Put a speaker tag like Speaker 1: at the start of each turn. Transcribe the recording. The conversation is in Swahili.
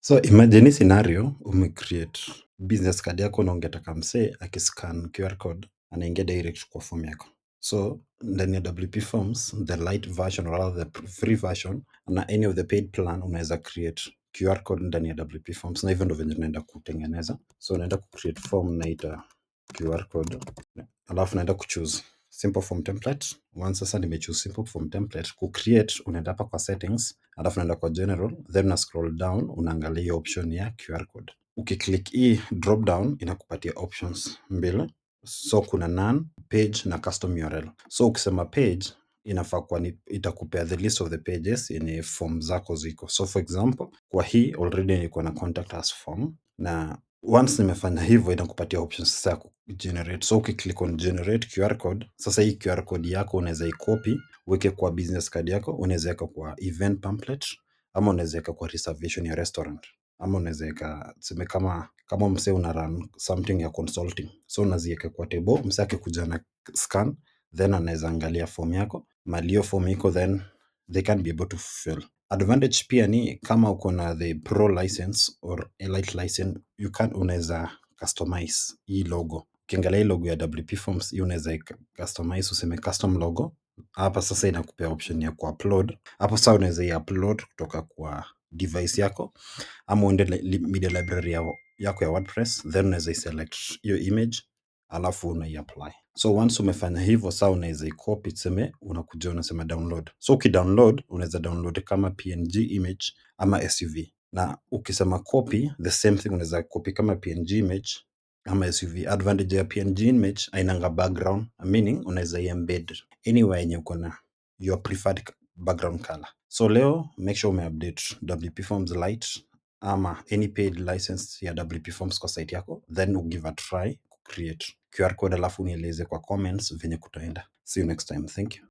Speaker 1: So imagine hii scenario umecreate business card yako na ungetaka msee akiscan QR code anaingia direct kwa form yako. So ndani ya WP Forms, the light version or rather the free version na any of the paid plan unaweza create QR code ndani ya WP Forms, na hivyo ndo venye naenda kutengeneza. So naenda kucreate form naita QR code, alafu naenda kuchoose simple form template. Once sasa nimechoose simple form template, kucreate unaenda hapa kwa settings, alafu naenda kwa general, then una scroll down unaangalia hiyo option ya QR code. Ukiclick hii drop down inakupatia options mbili. So kuna none, page na custom URL. So ukisema page inafaa kuwa itakupea the list of the pages yenye form zako ziko. So for example, kwa hii already niko na contact us form, na once nimefanya hivyo inakupatia options sasa ya generate. So ukiclick on generate QR code, sasa hii QR code yako unaweza icopy uweke kwa business card yako, unaweza weka kwa event pamphlet, ama unaweza weka kwa reservation ya restaurant, ama unaweza weka tuseme kama msee una run something ya consulting, so unaziweka kwa table, msee akikuja na scan then anaweza angalia form yako mali hiyo form iko, then they can be able to fill. Advantage pia ni kama uko na the pro license or elite license, unaweza customize hii logo. Ukiangalia hii logo ya WP Forms, hii unaweza customize, useme custom logo. Hapa sasa inakupea option ya kuupload. Hapo sasa unaweza i-upload kutoka kwa device yako, ama uende media library yako ya WordPress, then unaweza select hiyo image alafu unai-apply. So once umefanya hivyo, sasa unaweza i-copy, tuseme unakuja unasema download. So ukidownload unaweza download kama PNG image ama SUV, na ukisema copy the same thing, unaweza copy kama PNG image ama SUV. Advantage ya PNG image hainanga background, meaning unaweza embed anywhere yenye uko na your preferred background color. So leo make sure umeupdate WP Forms Lite ama any paid license ya WP Forms kwa site yako, then give a try create QR code, alafu nieleze kwa comments venye kutaenda. See you next time. Thank you.